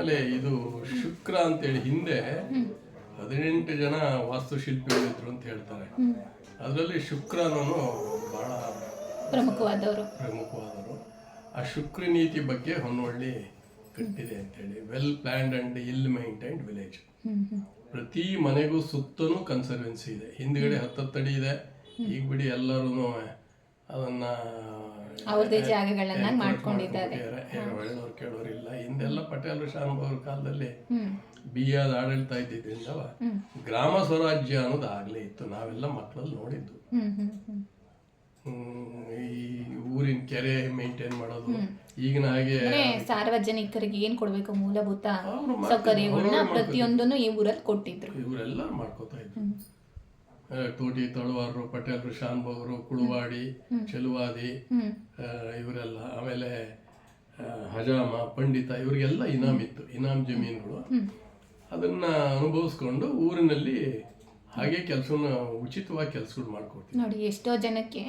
ಆಮೇಲೆ ಇದು ಶುಕ್ರ ಅಂತೇಳಿ ಹಿಂದೆ 18 ಜನ ವಾಸ್ತುಶಿಲ್ಪಿಗಳಿದ್ರು ಅಂತ ಹೇಳ್ತಾರೆ. ಅದರಲ್ಲಿ ಶುಕ್ರನೂ ಬಹಳ ಪ್ರಮುಖವಾದವರು. ಆ ಶುಕ್ರ ನೀತಿ ಬಗ್ಗೆ ಹೊನ್ನವಳ್ಳಿ ಕಟ್ಟಿದೆ ಅಂತೇಳಿ. ವೆಲ್ ಪ್ಲಾನ್ಡ್ ಅಂಡ್ ಇಲ್ ಮೈಂಟೈನ್ಡ್ ವಿಲೇಜ್. ಪ್ರತಿ ಮನೆಗೂ ಸುತ್ತನೂ ಕನ್ಸರ್ವೆನ್ಸಿ ಇದೆ. ಹಿಂದ್ಗಡೆ 10 ಅಡಿ ಇದೆ. ಈಗ ಬಿಡಿ ಎಲ್ಲರೂ ಅದನ್ನ ಅವ್ರದೇ ಜಾಗಗಳನ್ನ ಮಾಡ್ಕೊಂಡಿದ್ದಾರೆ. ಹೇಳೋರು ಕೇಳೋರಿಲ್ಲ. ಹಿಂದೆಲ್ಲ ಪಟೇಲ್ ಶಾನುಭಾವ್ರ ಕಾಲದಲ್ಲಿ ಬಿಯಾದ ಆಡಳಿತ ಇದ್ದಿದ್ದರಿಂದ ಗ್ರಾಮ ಸ್ವರಾಜ್ಯ ಅನ್ನೋದು ಆಗ್ಲೇ ಇತ್ತು. ನಾವೆಲ್ಲ ಮಕ್ಕಳಲ್ಲಿ ನೋಡಿದ್ದು. ಈ ಊರಿನ ಕೆರೆ ಮೇಂಟೈನ್ ಮಾಡೋದು ಈಗಿನ ಹಾಗೆ ಸಾರ್ವಜನಿಕರಿಗೆ ಏನ್ ಕೊಡ್ಬೇಕು ಮೂಲಭೂತ ಸೌಕರ್ಯಗಳನ್ನ ಪ್ರತಿಯೊಂದನ್ನು ಈ ಊರಲ್ಲಿ ಕೊಟ್ಟಿದ್ರು. ಇವರೆಲ್ಲರೂ ಮಾಡ್ಕೋತಾ ಇದ್ರು. ತೋಟಿ ತಳವಾರರು, ಪಟೇಲ್ರು, ಶಾನುಭಾವ್ರು, ಕುಳುವಾಡಿ, ಚೆಲುವಾದಿ ಇವರೆಲ್ಲ. ಆಮೇಲೆ ಹಜಾಮ, ಪಂಡಿತ ಇವರಿಗೆಲ್ಲ ಇನಾಮ್ ಇತ್ತು. ಇನಾಮ್ ಜಮೀನುಗಳು. ಅದನ್ನ ಅನುಭವಿಸ್ಕೊಂಡು ಊರಿನಲ್ಲಿ ಹಾಗೆ ಕೆಲಸನ ಉಚಿತವಾಗಿ ಕೆಲಸಗಳು ಮಾಡ್ಕೊಡ್ತೀವಿ. ನೋಡಿ, ಎಷ್ಟೋ ಜನಕ್ಕೆ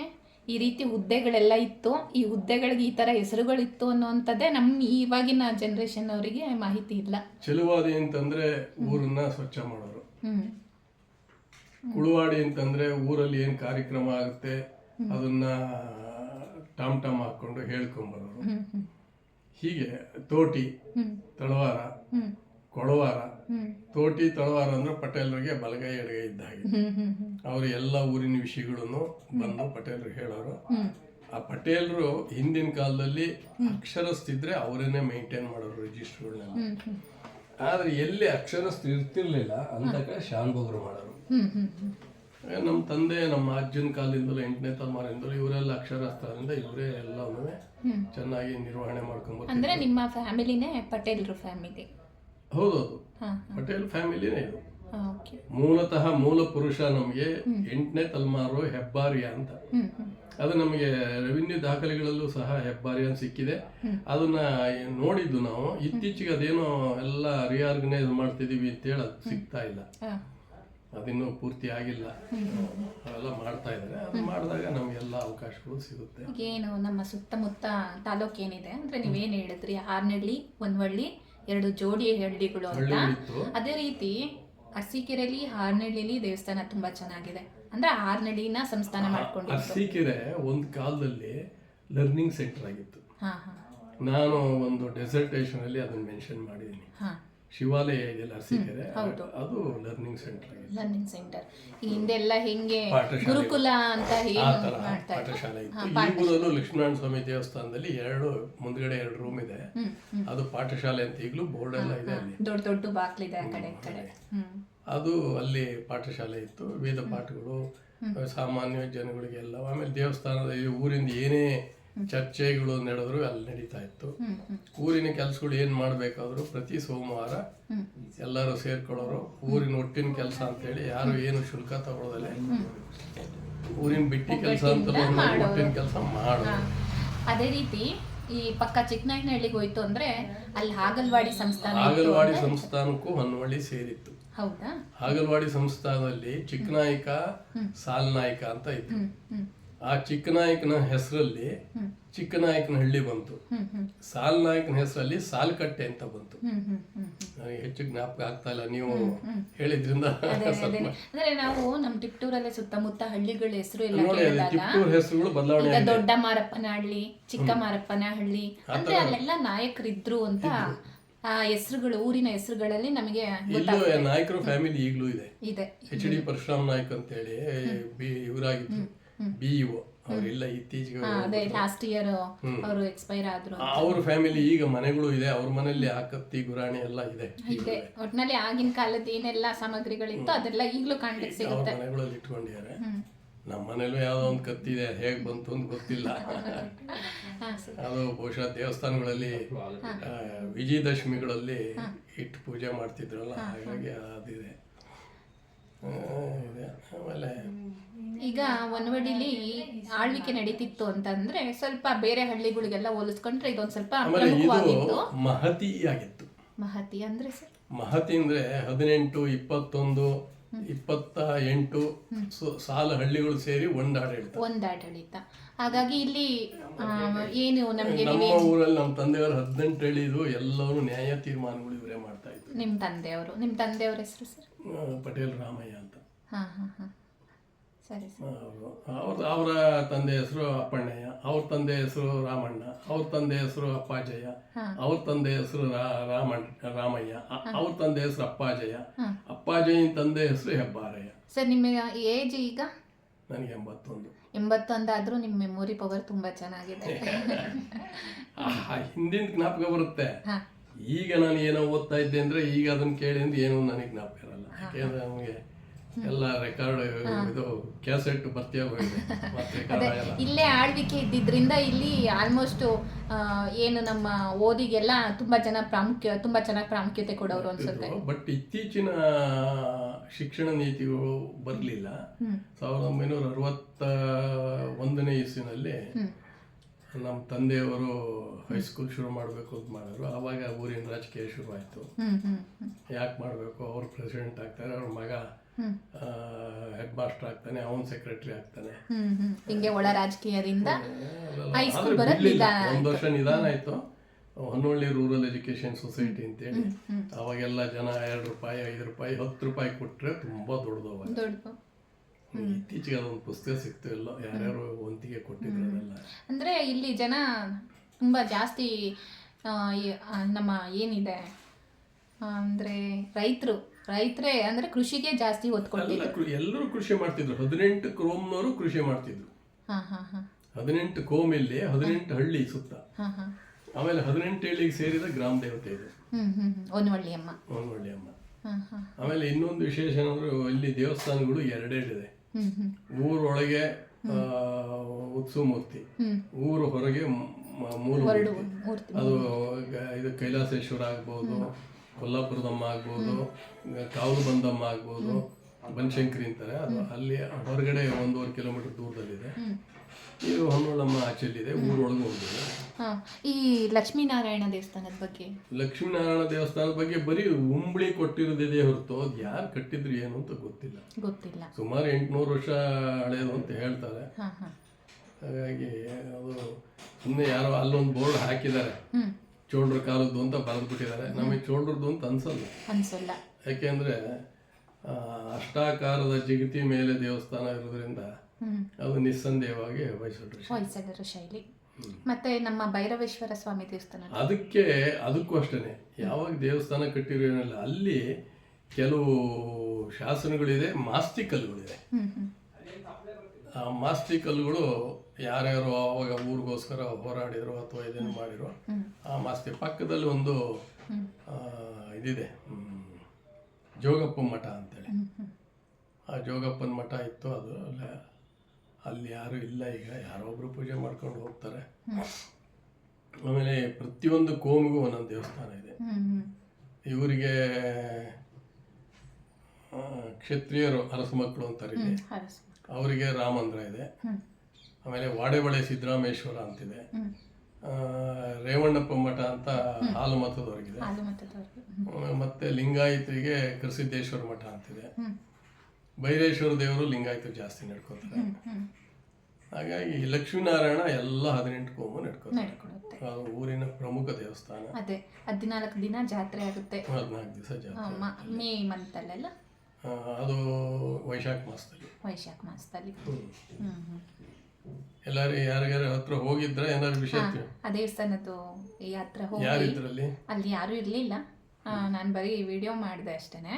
ಈ ರೀತಿ ಹುದ್ದೆಗಳೆಲ್ಲ ಇತ್ತು, ಈ ಹುದ್ದೆಗಳಿಗೆ ಈ ತರ ಹೆಸರುಗಳಿತ್ತು ಅನ್ನೋಂಥದ್ದೇ ನಮ್ಮ ಇವಾಗಿನ ಜನರೇಷನ್ ಅವರಿಗೆ ಮಾಹಿತಿ ಇಲ್ಲ. ಚೆಲುವಾದಿ ಅಂತಂದ್ರೆ ಊರನ್ನ ಸ್ವಚ್ಛ ಮಾಡೋರು. ಕುಳುವಾಡಿ ಅಂತಂದ್ರೆ ಊರಲ್ಲಿ ಏನ್ ಕಾರ್ಯಕ್ರಮ ಆಗುತ್ತೆ ಅದನ್ನ ಟಾಮ್ ಹಾಕೊಂಡು ಹೇಳ್ಕೊಂಬರೋರು. ಹೀಗೆ ತೋಟಿ, ತಳವಾರ, ಕೊಳವಾರ. ತೋಟಿ ತಳವಾರ ಅಂದ್ರೆ ಪಟೇಲರಿಗೆ ಬಲಗೈ ಎಡಗೈ ಇದ್ದ ಹಾಗೆ. ಅವರು ಎಲ್ಲ ಊರಿನ ವಿಷಯಗಳನ್ನು ಬಂದು ಪಟೇಲರು ಹೇಳೋರು. ಆ ಪಟೇಲರು ಹಿಂದಿನ ಕಾಲದಲ್ಲಿ ಅಕ್ಷರಸ್ಥಿದ್ರೆ ಅವರೇನೆ ಮೇಂಟೈನ್ ಮಾಡೋರು ರಿಜಿಸ್ಟರ್ಗಳನ್ನೆಲ್ಲ. ಆದ್ರೆ ಎಲ್ಲಿ ಅಕ್ಷರಸ್ಥ ಇರ್ತಿರ್ಲಿಲ್ಲ ಅಂತ ಕಡೆ ಶಾನುಭೋಗರು ಮಾಡೋರು. ನಮ್ಮ ತಂದೆ, ನಮ್ಮ ಅಜ್ಜನ ಕಾಲದಿಂದಲೂ 8ನೇ ತಲೆಮಾರಿಂದಲೂ ಇವರೆಲ್ಲ ಅಕ್ಷರಸ್ಥರಿಂದ ಇವರೇ ಎಲ್ಲವೂ ಚೆನ್ನಾಗಿ ನಿರ್ವಹಣೆ ಮಾಡ್ಕೊಂಡ್ಬರ್ತಾರೆ. ಅಂದ್ರೆ ನಿಮ್ಮ ಫ್ಯಾಮಿಲಿನೇ ಪಟೇಲ್ರ ಫ್ಯಾಮಿಲಿ? ಹೌದೌದು, ಪಟೇಲ್ ಫ್ಯಾಮಿಲಿನೇ ಇದು. ಮೂಲತಃ ಮೂಲ ಪುರುಷ ನಮಗೆ 8ನೇ ತಲೆಮಾರು ಹೆಬ್ಬಾರಿಯ ಅಂತ. ಅದು ನಮಗೆ ರೆವಿನ್ಯೂ ದಾಖಲೆಗಳಲ್ಲೂ ಸಹ ಹೆಬ್ಬಾರಿಯ ಸಿಕ್ಕಿದೆ. ಅದನ್ನ ನೋಡಿದ್ದು ನಾವು. ಇತ್ತೀಚೆಗೆ ಅದೇನೋ ಎಲ್ಲ ರಿಆರ್ಗನೈಸ್ ಮಾಡ್ತಿದೀವಿ ಅಂತೇಳಿ ಅದು ಸಿಗ್ತಾ ಇಲ್ಲ. ಅದಿನ್ನೂ ಪೂರ್ತಿ ಆಗಿಲ್ಲ. ಅವೆಲ್ಲ ಮಾಡ್ತಾ ಇದ್ದಾರೆ. ಅದು ಮಾಡಿದಾಗ ನಮಗೆಲ್ಲ ಅವಕಾಶಗಳು ಸಿಗುತ್ತೆ. ಏನು ನಮ್ಮ ಸುತ್ತಮುತ್ತ ತಾಲೂಕು ಏನಿದೆ ಅಂದ್ರೆ ನೀವೇನು ಹೇಳಿದ್ರಿ, ಹಾರ್ನಹಳ್ಳಿ, ಹೊನ್ನವಳ್ಳಿ 2 ಜೋಡಿ ಹಳ್ಳಿಗಳು ಅಂತ. ಅದೇ ರೀತಿ ಅರಸೀಕೆರೆಯಲ್ಲಿ, ಹಾರ್ನಹಳ್ಳಿಲಿ ದೇವಸ್ಥಾನ ತುಂಬಾ ಚೆನ್ನಾಗಿದೆ. ಅಂದ್ರೆ ಹಾರ್ನಹಳ್ಳಿನ ಸಂಸ್ಥಾನ ಮಾಡ್ಕೊಂಡು. ಅರಸೀಕೆರೆ ಒಂದು ಕಾಲದಲ್ಲಿ ಲರ್ನಿಂಗ್ ಸೆಂಟರ್ ಆಗಿತ್ತು. ನಾನು ಒಂದು ಡೆಸರ್ಟೇಷನ್ ಅಲ್ಲಿ ಅದನ್ನ ಮೆನ್ಷನ್ ಮಾಡಿದ್ದೀನಿ. ಶಿವಾಲಯ ಇದೆಯಲ್ಲ ಅರಸೀಕೆರೆ, ಅದು ಲರ್ನಿಂಗ್ ಸೆಂಟರ್ ಆಗಿದೆ. ಲರ್ನಿಂಗ್ ಸೆಂಟರ್ ಹಿಂದೆಲ್ಲ ಹೆಂಗೆ ಗುರುಕುಲ ಅಂತ ಪಾಠಶಾಲೆ ಇತ್ತು. ಈಗಲೂ ಲಕ್ಷ್ಮೀನಾರಾಯಣ ಸ್ವಾಮಿ ದೇವಸ್ಥಾನದಲ್ಲಿ ಮುಂದ್ಗಡೆ 2 ರೂಮ್ ಇದೆ. ಅದು ಪಾಠಶಾಲೆ ಅಂತ ಈಗಲೂ ಬೋರ್ಡ್ ಎಲ್ಲ ಇದೆ. ಅಲ್ಲಿ ದೊಡ್ಡ ದೊಡ್ಡ ಬಾಕ್ಲಿದೆ ಆ ಕಡೆ ಕಡೆ. ಅದು ಅಲ್ಲಿ ಪಾಠಶಾಲೆ ಇತ್ತು. ವೇದ ಪಾಠಗಳು ಸಾಮಾನ್ಯ ಜನಗಳಿಗೆಲ್ಲ. ಆಮೇಲೆ ದೇವಸ್ಥಾನದ ಊರಿಂದ ಏನೇ ಚರ್ಚೆಗಳು ನಡೆದ್ರು ಅಲ್ಲಿ ನಡೀತಾ ಇತ್ತು. ಊರಿನ ಕೆಲಸಗಳು ಏನ್ ಮಾಡ್ಬೇಕಾದ್ರು ಪ್ರತಿ ಸೋಮವಾರ ಎಲ್ಲರೂ ಸೇರ್ಕೊಳ್ಳೋರು. ಊರಿನ ಒಟ್ಟಿನ ಕೆಲಸ ಅಂತೇಳಿ ಯಾರು ಏನು ಶುಲ್ಕ ತಗೊಳ್ಳೋದಲ್ಲ. ಊರಿನ ಬಿಟ್ಟಿ ಕೆಲಸ ಅಂತ ಒಟ್ಟಿನ ಕೆಲಸ ಮಾಡೋದು. ಅದೇ ರೀತಿ ಈ ಪಕ್ಕ ಚಿಕ್ಕನಾಯಕನಹಳ್ಳಿಗೆ ಹೋಯ್ತು ಅಂದ್ರೆ ಅಲ್ಲಿ ಹಾಗಲವಾಡಿ ಸಂಸ್ಥಾನಕ್ಕೂ ಹೊನ್ನವಳ್ಳಿ ಸೇರಿತ್ತು. ಹೌದಾ? ಹಾಗಲವಾಡಿ ಸಂಸ್ಥಾನದಲ್ಲಿ ಚಿಕ್ಕನಾಯಕ, ಸಾಲ್ನಾಯಕ ಅಂತ ಇತ್ತು. ಆ ಚಿಕ್ಕನಾಯಕನ ಹೆಸರಲ್ಲಿ ಚಿಕ್ಕನಾಯಕನಹಳ್ಳಿ ಬಂತು. ಸಾಲ್ನಾಯಕನ ಹೆಸರಲ್ಲಿ ಸಾಲ್ಕಟ್ಟೆ ಅಂತ ಬಂತು. ನನಗೆ ಹೆಚ್ಚು ಜ್ಞಾಪಕ ಆಗ್ತಾ ಇಲ್ಲ, ನೀವು ಹೇಳಿದ್ರಿಂದ. ಅಂದ್ರೆ ನಾವು ನಮ್ಮ ಟಿಪ್ಟೂರಲ್ಲೇ ಸುತ್ತಮುತ್ತ ಹಳ್ಳಿಗಳ ಹೆಸರು ಎಲ್ಲ ಟಿಪ್ಟೂರ್ ಹೆಸರುಗಳು ಬದಲಾವಣೆ. ದೊಡ್ಡ ಮಾರಪ್ಪನಹಳ್ಳಿ, ಚಿಕ್ಕ ಮಾರಪ್ಪನಹಳ್ಳಿ, ಅಂದ್ರೆ ಅಲ್ಲೆಲ್ಲ ನಾಯಕರಿದ್ರು ಅಂತ ಆ ಹೆಸರುಗಳು, ಊರಿನ ಹೆಸರುಗಳಲ್ಲಿ ನಮಗೆ ನಾಯಕರು ಫ್ಯಾಮಿಲಿ ಈಗಲೂ ಇದೆ. HD ಪರಶುರಾಮ್ ನಾಯ್ಕ್ ಅಂತ ಹೇಳಿ ಇವರಾಗಿದ್ರು BEO. ಅವರೆಲ್ಲ ಇತ್ತೀಚೆಗೆ ಲಾಸ್ಟ್ ಇಯರ್ ಅವರು ಎಕ್ಸ್ಪೈರ್ ಆದ್ರು. ಅವ್ರ ಫ್ಯಾಮಿಲಿ ಈಗ ಮನೆಗಳು ಇದೆ. ಅವ್ರ ಮನೆಯಲ್ಲಿ ಆ ಕತ್ತಿ ಗುರಾಣಿ ಎಲ್ಲ ಇದೆ. ಒಟ್ನಲ್ಲಿ ಆಗಿನ ಕಾಲದ ಏನೆಲ್ಲ ಸಾಮಗ್ರಿಗಳಿತ್ತು ಅದೆಲ್ಲ ಈಗಲೂ ಕಾಣ್ಲಿಕ್ಕೆ ಸಿಗುತ್ತೆ. ಮನೆಗಳಲ್ಲಿ ಇಟ್ಕೊಂಡಿದ್ದಾರೆ. ನಮ್ಮ ಮನೇಲೂ ಯಾವ್ದೋ ಒಂದು ಕತ್ತಿ ಇದೆ. ಹೇಗ್ ಬಂತು ಅಂತ ಗೊತ್ತಿಲ್ಲ. ಅದು ಬಹುಶಃ ದೇವಸ್ಥಾನಗಳಲ್ಲಿ ವಿಜಯದಶಮಿಗಳಲ್ಲಿ ಇಟ್ಟು ಪೂಜೆ ಮಾಡ್ತಿದ್ರಲ್ಲ, ಹಾಗಾಗಿ ಅದಿದೆ. ಆಮೇಲೆ ಈಗ ಹೊನ್ನವಳ್ಳಿಲಿ ಆಳ್ವಿಕೆ ನಡೀತಿತ್ತು ಅಂತಂದ್ರೆ ಸ್ವಲ್ಪ ಬೇರೆ ಹಳ್ಳಿಗಳಿಗೆಲ್ಲ ಹೋಲಿಸ್ಕೊಂಡ್ರೆ ಇದೊಂದು ಸ್ವಲ್ಪ ಮಹತಿ ಆಗಿತ್ತು. ಮಹತಿ ಅಂದ್ರೆ ಸರ್? ಮಹತಿ ಅಂದ್ರೆ 18, 21 28 ಸಾಲು ಹಳ್ಳಿಗಳು ಸೇರಿ ಒಂದು ಆಡಳಿತ. ಒಂದು ಆಡಳಿತ. ಹಾಗಾಗಿ ಇಲ್ಲಿ ಏನು ನಮಗೆ ನಮ್ಮ ಊರಲ್ಲಿ ನಮ್ಮ ತಂದೆಯವರು 18 ಹಳ್ಳಿದು ಎಲ್ಲರೂ ನ್ಯಾಯ ತೀರ್ಮಾನಗಳು ಇವರೇ ಮಾಡ್ತಾ ಇದ್ರು. ನಿಮ್ಮ ತಂದೆಯವ್ರ ಹೆಸರು ಸರ್? ಪಟೇಲ್ ರಾಮಯ್ಯ ಅಂತ. ಹಾಂ ಸರಿ ಸರ್. ಅವರ ತಂದೆ ಹೆಸರು ಅಪ್ಪಣ್ಣಯ್ಯ, ಅವ್ರ ತಂದೆ ಹೆಸರು ರಾಮಣ್ಣ, ಅವ್ರ ತಂದೆ ಹೆಸರು ಅಪ್ಪಾಜಯ್ಯ, ಅವ್ರ ತಂದೆ ಹೆಸರು ರಾಮಯ್ಯ, ಅವ್ರ ತಂದೆ ಹೆಸರು ಅಪ್ಪಾಜಯ್ಯ, ಅಪ್ಪಾಜಯ್ಯನ ತಂದೆ ಹೆಸರು ಹೆಬ್ಬಾರಯ್ಯ. ಸರ್ ನಿಮ್ಮ ಏಜ್ ಈಗ? ನನಗೆ 81. 81 ಆದ್ರೂ ನಿಮ್ಮ ಮೆಮೊರಿ ಪವರ್ ತುಂಬಾ ಚೆನ್ನಾಗಿದೆ. ಹಿಂದಿನ ಜ್ಞಾಪಕ ಬರುತ್ತೆ. ಈಗ ನಾನು ಏನೋ ಓದ್ತಾ ಇದ್ದೆ ಅಂದ್ರೆ ಈಗ ಅದನ್ನ ಕೇಳಿ ಅಂದ್ರೆ ಏನೋ ನನಗೆ ಜ್ಞಾಪಕ ಇರಲ್ಲ. ಯಾಕೆಂದ್ರೆ ನಮಗೆ ಎಲ್ಲ ರೆಕಾರ್ಡ್ ಇದು ಕ್ಯಾಸೆಟ್ ಬರ್ತೀಯ ಇಲ್ಲೇ ಆಳ್ವಿಕೆ ಇದ್ದಿದ್ರಿಂದ ಇಲ್ಲಿ ಆಲ್ಮೋಸ್ಟ್ ಏನು ನಮ್ಮ ಓದಿಗೆಲ್ಲ ತುಂಬಾ ಚೆನ್ನಾಗಿ ಪ್ರಾಮುಖ್ಯತೆ ಕೊಡೋರು ಅನ್ಸುತ್ತೆ. ಬಟ್ ಇತ್ತೀಚಿನ ಶಿಕ್ಷಣ ನೀತಿಗಳು ಬರಲಿಲ್ಲ. 1961ನೇ ಇಸ್ವಿನಲ್ಲಿ ನಮ್ಮ ತಂದೆಯವರು ಹೈಸ್ಕೂಲ್ ಶುರು ಮಾಡಬೇಕು ಅಂತ ಮಾಡಿದ್ರು. ಆವಾಗ ಊರಿನ ರಾಜಕೀಯ ಶುರು ಆಯಿತು. ಯಾಕೆ ಮಾಡಬೇಕು, ಅವ್ರು ಪ್ರೆಸಿಡೆಂಟ್ ಆಗ್ತಾರೆ, ಅವ್ರ ಮಗ ಹೆಡ್ ಮಾಸ್ಟರ್ ಆಗ್ತಾನೆ, ಅವನ್ ಸೆಕ್ರೆಟರಿ ಆಗ್ತಾನೆ. ಹಿಂಗೆ ಒಳ ರಾಜಕೀಯದಿಂದ ಒಂದು ವರ್ಷ ನಿಧಾನ ಆಯ್ತು. ಹೊನ್ನೊಳ್ಳಿ ರೂರಲ್ ಎಜುಕೇಶನ್ ಸೊಸೈಟಿ ಅಂತೇಳಿ ಅವಾಗೆಲ್ಲ ಜನ 2 ರೂಪಾಯಿ 5 ರೂಪಾಯಿ 10 ರೂಪಾಯಿ ಕೊಟ್ರೆ ತುಂಬಾ ದೊಡ್ಡದು. ಇತ್ತೀಚೆಗೆ ಅದೊಂದು ಪುಸ್ತಕ ಸಿಕ್ತು, ಎಲ್ಲ ಯಾರ್ಯಾರು ಒಂದಿಗೆ ಕೊಟ್ಟಿದ್ರು ಅದೆಲ್ಲ. ಅಂದ್ರೆ ಇಲ್ಲಿ ಜನ ತುಂಬಾ ಜಾಸ್ತಿ ನಮ್ಮ ಏನಿದೆ ಅಂದ್ರೆ ರೈತರೇ ಅಂದ್ರೆ ಕೃಷಿಗೆ ಜಾಸ್ತಿ ಒತ್ತು ಕೊಟ್ಟಿದ್ರು. ಎಲ್ಲರೂ ಕೃಷಿ ಮಾಡ್ತಿದ್ರು. 18 ಕೋಮ್ನವರು ಕೃಷಿ ಮಾಡ್ತಿದ್ರು. 18 ಕೋಮ್ ಇಲ್ಲಿ 18 ಹಳ್ಳಿ ಸುತ್ತ. ಆಮೇಲೆ 18 ಹಳ್ಳಿಗೆ ಸೇರಿದ ಗ್ರಾಮ ದೇವತೆ ಇದು ಹೊನ್ನವಳ್ಳಿ ಅಮ್ಮ. ಆಮೇಲೆ ಇನ್ನೊಂದು ವಿಶೇಷ ಏನಂದ್ರೆ ಇಲ್ಲಿ ದೇವಸ್ಥಾನಗಳು 2 ಇದೆ. ಊರೊಳಗೆ ಉತ್ಸವ ಮೂರ್ತಿ, ಊರು ಹೊರಗೆ ಮೂಲ ಮೂರ್ತಿ. ಅದು ಇದು ಕೈಲಾಸೇಶ್ವರ ಆಗ್ಬೋದು, ಕೊಲ್ಲಾಪುರದಮ್ಮ ಆಗ್ಬೋದು, ಕಾವಲು ಬಂದಮ್ಮ ಆಗ್ಬೋದು, ಬನಶಂಕರಿ ಅಂತಾರೆ. ಅದು ಅಲ್ಲಿ ಹೊರಗಡೆ 1.5 ಕಿಲೋಮೀಟರ್ ದೂರದಲ್ಲಿದೆ. ಇದು ಹೊನ್ನೊಳ್ಳಮ್ಮ ಆಚೆಲ್ಲಿದೆ, ಊರೊಳಗೆ ಹೋಗಿದೆ. ಈ ಲಕ್ಷ್ಮೀನಾರಾಯಣ ದೇವಸ್ಥಾನದ ಬಗ್ಗೆ ಬರೀ ಉಂಬಳಿ ಕೊಟ್ಟಿರೋದಿದೆ ಹೊರತು ಅದು ಯಾರು ಕಟ್ಟಿದ್ರು ಏನು ಅಂತ ಗೊತ್ತಿಲ್ಲ. ಸುಮಾರು 800 ವರ್ಷ ಹಳೆಯದು ಅಂತ ಹೇಳ್ತಾರೆ. ಹಾಗಾಗಿ ಅದು ಸುಮ್ಮನೆ ಯಾರೋ ಅಲ್ಲೊಂದು ಬೋರ್ಡ್ ಹಾಕಿದ್ದಾರೆ, ಚೋಳರ ಕಾಲದ್ದು ಅಂತ ಬರೆದ್ಬಿಟ್ಟಿದ್ದಾರೆ. ನಮಗೆ ಚೋಳರದ್ದು ಅಂತ ಅನ್ಸಲ್ಲ. ಯಾಕೆಂದ್ರೆ ಅಷ್ಟಾಕಾರದ ಜಿಗತಿ ಮೇಲೆ ದೇವಸ್ಥಾನ ಇರೋದ್ರಿಂದ ಅದು ನಿಸ್ಸಂದೇಹವಾಗಿ ಹೊಯ್ಸಳರ ಶೈಲಿ. ಮತ್ತೆ ನಮ್ಮ ಭೈರವೇಶ್ವರ ಸ್ವಾಮಿ ದೇವಸ್ಥಾನ, ಅದಕ್ಕೂ ಅಷ್ಟೇನೆ. ಯಾವಾಗ ದೇವಸ್ಥಾನ ಕಟ್ಟಿರೋನಲ್ಲ ಅಲ್ಲಿ ಕೆಲವು ಶಾಸನಗಳಿದೆ, ಮಾಸ್ತಿ ಕಲ್ಲುಗಳಿದೆ. ಆ ಮಾಸ್ತಿ ಕಲ್ಲುಗಳು ಯಾರ್ಯಾರು ಅವಾಗ ಊರಿಗೋಸ್ಕರ ಹೋರಾಡಿದ್ರು ಅಥವಾ ಇದನ್ನು ಮಾಡಿರೋ ಆ ಮಾಸ್ತಿ ಪಕ್ಕದಲ್ಲಿ ಒಂದು ಇದಿದೆ, ಜೋಗಪ್ಪ ಮಠ ಅಂತೇಳಿ. ಆ ಜೋಗಪ್ಪನ ಮಠ ಇತ್ತು. ಅದು ಅಲ್ಲಿ ಯಾರು ಇಲ್ಲ, ಈಗ ಯಾರೊಬ್ರು ಪೂಜೆ ಮಾಡ್ಕೊಂಡು ಹೋಗ್ತಾರೆ. ಆಮೇಲೆ ಪ್ರತಿಯೊಂದು ಕೋಮಿಗೂ ಒಂದೊಂದು ದೇವಸ್ಥಾನ ಇದೆ. ಇವರಿಗೆ ಕ್ಷತ್ರಿಯರು ಅರಸು ಮಕ್ಕಳು ಅಂತಾರೆ ಇಲ್ಲಿ, ಅವರಿಗೆ ರಾಮಂದ್ರ ಇದೆ. ಆಮೇಲೆ ವಾಡೆಬಳೆ ಸಿದ್ದರಾಮೇಶ್ವರ ಅಂತಿದೆ. ರೇವಣ್ಣಪ್ಪ ಮಠ ಅಂತ ಹಾಲು ಮತದವರಿಗಿದೆ. ಮತ್ತೆ ಲಿಂಗಾಯತರಿಗೆ ಕೃಸಿದ್ದೇಶ್ವರ ಮಠ ಅಂತಿದೆ. ಭೈರೇಶ್ವರ ದೇವರು ಲಿಂಗಾಯತರು ಜಾಸ್ತಿ ನಡ್ಕೋತಾರೆ. ಹಾಗಾಗಿ ಲಕ್ಷ್ಮೀನಾರಾಯಣ ಎಲ್ಲ 18 ಕೋಮು ನಡ್ಕೋತಾರೆ. ಊರಿನ ಪ್ರಮುಖ ದೇವಸ್ಥಾನ. ಅದೇ 14 ದಿನ ಜಾತ್ರೆ ಆಗುತ್ತೆ. 14 ದಿವಸ ಜಾತ್ರೆ. ಮೇ ಮಂತ್ ಅಲ್ಲೆಲ್ಲ, ಅದು ವೈಶಾಖ ಮಾಸದಲ್ಲಿ. ಎಲ್ಲಾರು ಯಾರ್ಯಾರ ಹತ್ರ ಹೋಗಿದ್ರ ಏನಾದ್ರು ವಿಷಯ? ಆ ದೇವಸ್ಥಾನದ್ದು ಯಾತ್ರೆ ಹೋಗಿ ಅಲ್ಲಿ ಯಾರು ಇರ್ಲಿಲ್ಲ. ನಾನು ಬರೀ ವಿಡಿಯೋ ಮಾಡಿದೆ ಅಷ್ಟೇನೆ.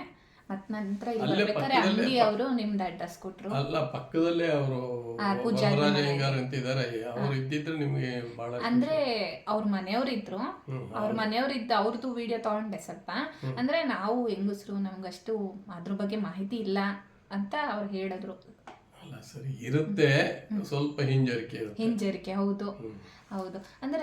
ಮತ್ ನಂತರ ಬರ್ಬೇಕಾದ್ರೆ ಅಂಗಡಿ ಅವರು ನಿಮ್ದು ಅಡ್ರೆಸ್ ಕೊಟ್ರು. ಅಲ್ಲ, ಪಕ್ಕದಲ್ಲೇ ಅವರು ರಾಜಯ್ಯಂಗಾರ್ ಅಂತ ಇದಾರೆ. ಅವ್ರು ಇದ್ದಿದ್ರೆ ನಿಮ್ಗೆ ಬಹಳ ಅಂದ್ರೆ ಅವ್ರ ಮನೆಯವ್ರಿದ್ರು. ಅವ್ರದ್ದು ವಿಡಿಯೋ ತಗೊಂಡೆ ಸ್ವಲ್ಪ. ಅಂದ್ರೆ ನಾವು ಹೆಂಗಸರು, ನಮ್ಗಷ್ಟು ಅದ್ರ ಬಗ್ಗೆ ಮಾಹಿತಿ ಇಲ್ಲ ಅಂತ ಅವ್ರು ಹೇಳಿದ್ರು. ಅಲ್ಲ, ಸರಿ ಇರುತ್ತೆ, ಸ್ವಲ್ಪ ಹಿಂಜರಿಕೆ ಹೌದು ಅಂದ್ರೆ